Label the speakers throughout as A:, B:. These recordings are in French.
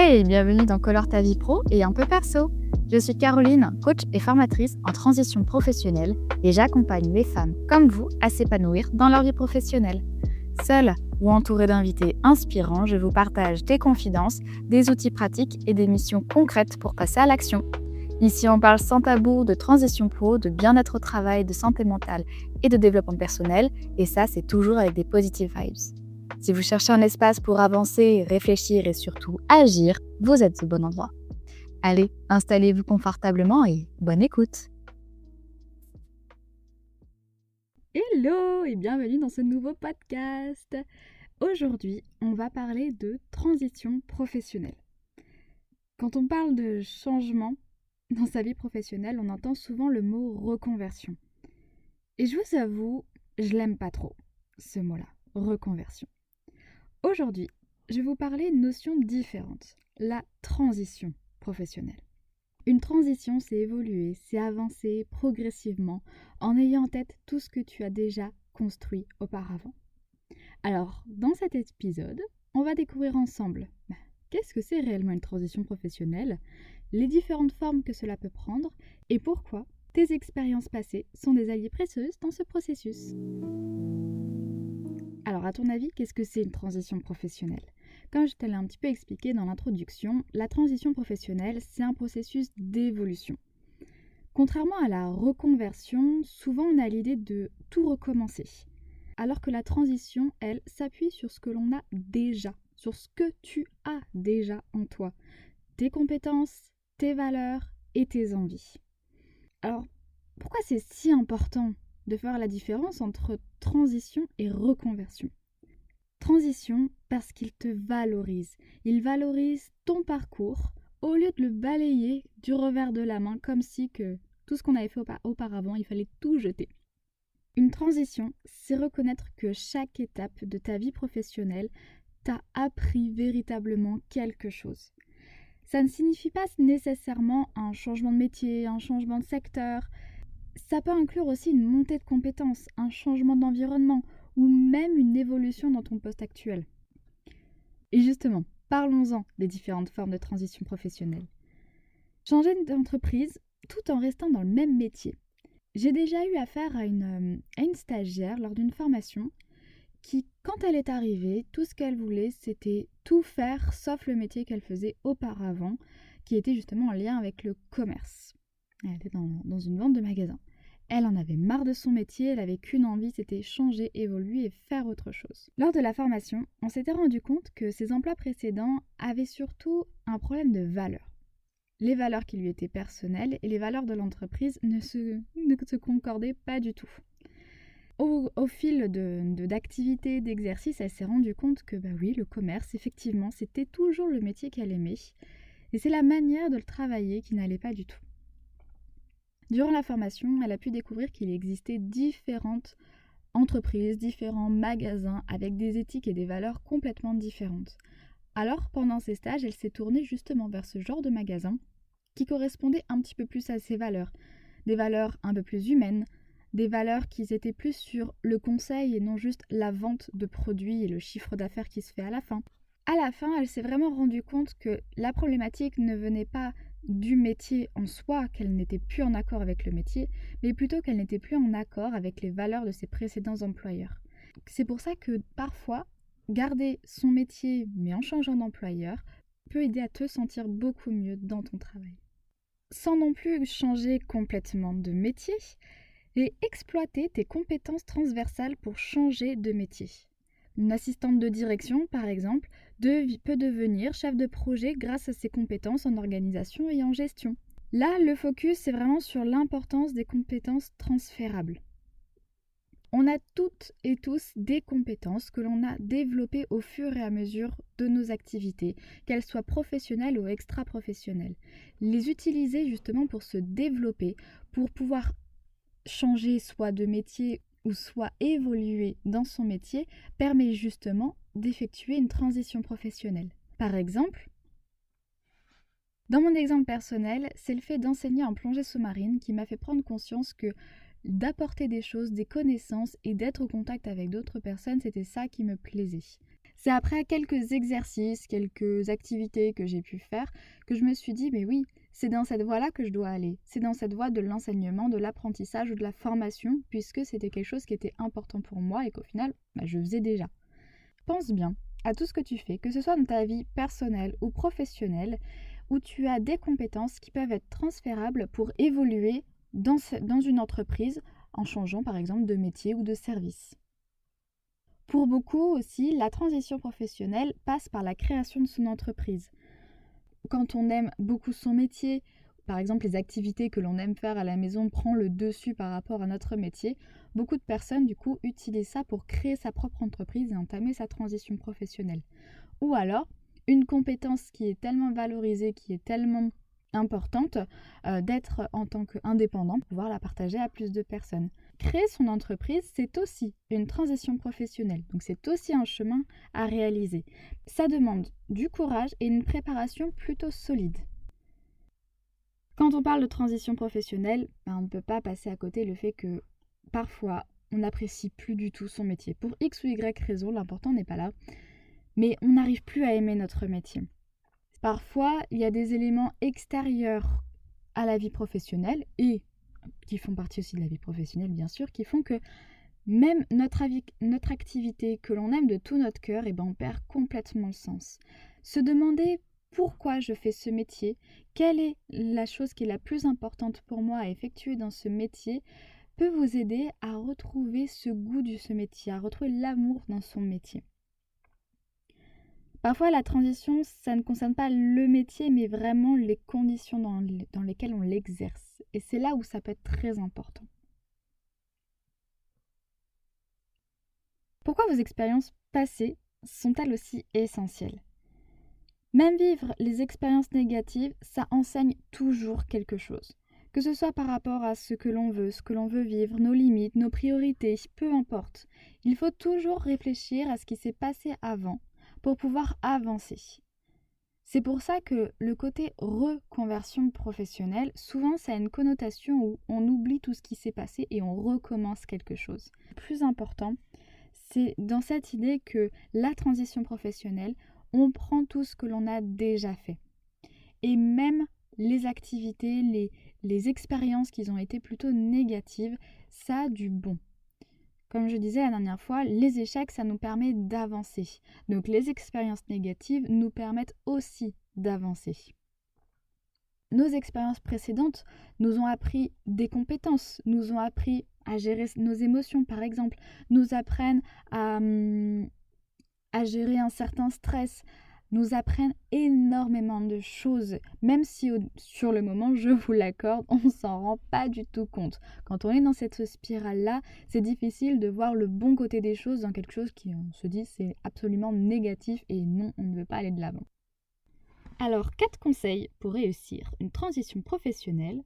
A: Hey, bienvenue dans Colore ta vie pro et un peu perso. Je suis Caroline, coach et formatrice en transition professionnelle et j'accompagne les femmes comme vous à s'épanouir dans leur vie professionnelle. Seule ou entourée d'invités inspirants, je vous partage des confidences, des outils pratiques et des missions concrètes pour passer à l'action. Ici, on parle sans tabou de transition pro, de bien-être au travail, de santé mentale et de développement personnel, et ça, c'est toujours avec des positive vibes. Si vous cherchez un espace pour avancer, réfléchir et surtout agir, vous êtes au bon endroit. Allez, installez-vous confortablement et bonne écoute.
B: Hello et bienvenue dans ce nouveau podcast. Aujourd'hui, on va parler de transition professionnelle. Quand on parle de changement dans sa vie professionnelle, on entend souvent le mot reconversion. Et je vous avoue, je l'aime pas trop, ce mot-là, reconversion. Aujourd'hui, je vais vous parler d'une notion différente, la transition professionnelle. Une transition, c'est évoluer, c'est avancer progressivement en ayant en tête tout ce que tu as déjà construit auparavant. Alors, dans cet épisode, on va découvrir ensemble qu'est-ce que c'est réellement une transition professionnelle, les différentes formes que cela peut prendre et pourquoi tes expériences passées sont des alliés précieux dans ce processus. Alors, à ton avis, qu'est-ce que c'est une transition professionnelle ? Comme je te l'ai un petit peu expliqué dans l'introduction, la transition professionnelle, c'est un processus d'évolution. Contrairement à la reconversion, souvent on a l'idée de tout recommencer. Alors que la transition, elle, s'appuie sur ce que l'on a déjà, sur ce que tu as déjà en toi. Tes compétences, tes valeurs et tes envies. Alors, pourquoi c'est si important de faire la différence entre transition et reconversion ? Transition parce qu'il te valorise. Il valorise ton parcours au lieu de le balayer du revers de la main comme si que tout ce qu'on avait fait auparavant, il fallait tout jeter. Une transition, c'est reconnaître que chaque étape de ta vie professionnelle t'a appris véritablement quelque chose. Ça ne signifie pas nécessairement un changement de métier, un changement de secteur. Ça peut inclure aussi une montée de compétences, un changement d'environnement ou même une évolution dans ton poste actuel. Et justement, parlons-en des différentes formes de transition professionnelle. Changer d'entreprise tout en restant dans le même métier. J'ai déjà eu affaire à une stagiaire lors d'une formation qui, quand elle est arrivée, tout ce qu'elle voulait, c'était tout faire sauf le métier qu'elle faisait auparavant, qui était justement en lien avec le commerce. Elle était dans une vente de magasin. Elle en avait marre de son métier, elle avait qu'une envie, c'était changer, évoluer et faire autre chose. Lors de la formation, on s'était rendu compte que ses emplois précédents avaient surtout un problème de valeur. Les valeurs qui lui étaient personnelles et les valeurs de l'entreprise ne se concordaient pas du tout. Au fil d'activités, d'exercices, elle s'est rendue compte que oui, le commerce, effectivement, c'était toujours le métier qu'elle aimait. Et c'est la manière de le travailler qui n'allait pas du tout. Durant la formation, elle a pu découvrir qu'il existait différentes entreprises, différents magasins avec des éthiques et des valeurs complètement différentes. Alors, pendant ses stages, elle s'est tournée justement vers ce genre de magasin qui correspondait un petit peu plus à ses valeurs. Des valeurs un peu plus humaines, des valeurs qui étaient plus sur le conseil et non juste la vente de produits et le chiffre d'affaires qui se fait à la fin. À la fin, elle s'est vraiment rendue compte que la problématique ne venait pas du métier en soi, qu'elle n'était plus en accord avec le métier, mais plutôt qu'elle n'était plus en accord avec les valeurs de ses précédents employeurs. C'est pour ça que parfois, garder son métier mais en changeant d'employeur peut aider à te sentir beaucoup mieux dans ton travail. Sans non plus changer complètement de métier et exploiter tes compétences transversales pour changer de métier. Une assistante de direction, par exemple, peut devenir chef de projet grâce à ses compétences en organisation et en gestion. Là, le focus, c'est vraiment sur l'importance des compétences transférables. On a toutes et tous des compétences que l'on a développées au fur et à mesure de nos activités, qu'elles soient professionnelles ou extra-professionnelles. Les utiliser justement pour se développer, pour pouvoir changer soit de métier ou soit évoluer dans son métier, permet justement d'effectuer une transition professionnelle. Par exemple, dans mon exemple personnel, c'est le fait d'enseigner en plongée sous-marine qui m'a fait prendre conscience que d'apporter des choses, des connaissances et d'être au contact avec d'autres personnes, c'était ça qui me plaisait. C'est après quelques exercices, quelques activités que j'ai pu faire que je me suis dit, mais oui, c'est dans cette voie-là que je dois aller. C'est dans cette voie de l'enseignement, de l'apprentissage ou de la formation, puisque c'était quelque chose qui était important pour moi et qu'au final, je faisais déjà. Pense bien à tout ce que tu fais, que ce soit dans ta vie personnelle ou professionnelle, où tu as des compétences qui peuvent être transférables pour évoluer dans une entreprise en changeant par exemple de métier ou de service. Pour beaucoup aussi, la transition professionnelle passe par la création de son entreprise. Quand on aime beaucoup son métier, par exemple les activités que l'on aime faire à la maison prend le dessus par rapport à notre métier, beaucoup de personnes du coup utilisent ça pour créer sa propre entreprise et entamer sa transition professionnelle. Ou alors, une compétence qui est tellement valorisée, qui est tellement importante, d'être en tant qu'indépendant, pouvoir la partager à plus de personnes. Créer son entreprise, c'est aussi une transition professionnelle, donc c'est aussi un chemin à réaliser. Ça demande du courage et une préparation plutôt solide. Quand on parle de transition professionnelle, on ne peut pas passer à côté le fait que parfois on n'apprécie plus du tout son métier. Pour X ou Y raison, l'important n'est pas là, mais on n'arrive plus à aimer notre métier. Parfois, il y a des éléments extérieurs à la vie professionnelle et qui font partie aussi de la vie professionnelle bien sûr, qui font que même notre activité que l'on aime de tout notre cœur, on perd complètement le sens. Se demander pourquoi je fais ce métier, quelle est la chose qui est la plus importante pour moi à effectuer dans ce métier, peut vous aider à retrouver ce goût de ce métier, à retrouver l'amour dans son métier. Parfois, la transition, ça ne concerne pas le métier, mais vraiment les conditions dans lesquelles on l'exerce. Et c'est là où ça peut être très important. Pourquoi vos expériences passées sont-elles aussi essentielles ? Même vivre les expériences négatives, ça enseigne toujours quelque chose. Que ce soit par rapport à ce que l'on veut vivre, nos limites, nos priorités, peu importe. Il faut toujours réfléchir à ce qui s'est passé avant pour pouvoir avancer. C'est pour ça que le côté reconversion professionnelle, souvent ça a une connotation où on oublie tout ce qui s'est passé et on recommence quelque chose. Le plus important, c'est dans cette idée que la transition professionnelle, on prend tout ce que l'on a déjà fait. Et même les activités, les expériences qui ont été plutôt négatives, ça a du bon. Comme je disais la dernière fois, les échecs, ça nous permet d'avancer. Donc les expériences négatives nous permettent aussi d'avancer. Nos expériences précédentes nous ont appris des compétences, nous ont appris à gérer nos émotions par exemple, nous apprennent à gérer un certain stress, nous apprennent énormément de choses, même si sur le moment, je vous l'accorde, on ne s'en rend pas du tout compte. Quand on est dans cette spirale-là, c'est difficile de voir le bon côté des choses dans quelque chose qui, on se dit, c'est absolument négatif et non, on ne veut pas aller de l'avant. Alors, 4 conseils pour réussir une transition professionnelle.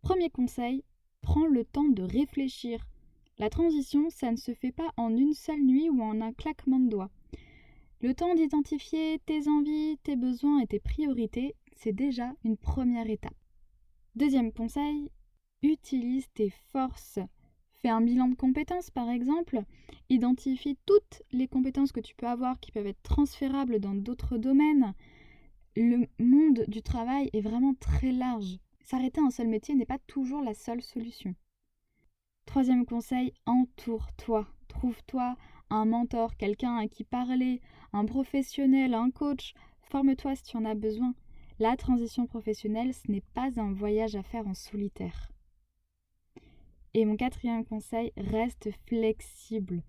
B: Premier conseil, prends le temps de réfléchir. La transition, ça ne se fait pas en une seule nuit ou en un claquement de doigts. Le temps d'identifier tes envies, tes besoins et tes priorités, c'est déjà une première étape. Deuxième conseil, utilise tes forces. Fais un bilan de compétences par exemple. Identifie toutes les compétences que tu peux avoir qui peuvent être transférables dans d'autres domaines. Le monde du travail est vraiment très large. S'arrêter à un seul métier n'est pas toujours la seule solution. Troisième conseil, entoure-toi. Trouve-toi un mentor, quelqu'un à qui parler, un professionnel, un coach. Forme-toi si tu en as besoin. La transition professionnelle, ce n'est pas un voyage à faire en solitaire. Et mon 4e conseil, reste flexible.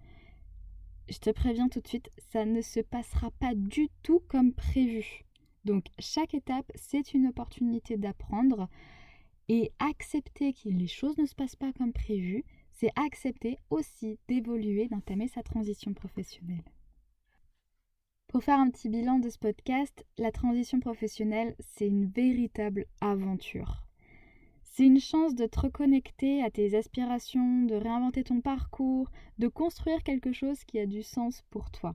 B: Je te préviens tout de suite, ça ne se passera pas du tout comme prévu. Donc chaque étape, c'est une opportunité d'apprendre et accepter que les choses ne se passent pas comme prévu, c'est accepter aussi d'évoluer, d'entamer sa transition professionnelle. Pour faire un petit bilan de ce podcast, la transition professionnelle, c'est une véritable aventure. C'est une chance de te reconnecter à tes aspirations, de réinventer ton parcours, de construire quelque chose qui a du sens pour toi.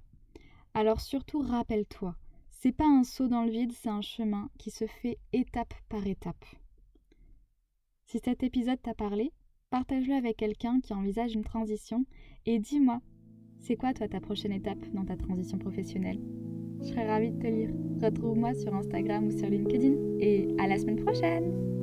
B: Alors surtout, rappelle-toi, c'est pas un saut dans le vide, c'est un chemin qui se fait étape par étape. Si cet épisode t'a parlé, partage-le avec quelqu'un qui envisage une transition et dis-moi C'est quoi toi ta prochaine étape dans ta transition professionnelle? Je serais ravie de te lire. Retrouve-moi sur Instagram ou sur LinkedIn et à la semaine prochaine!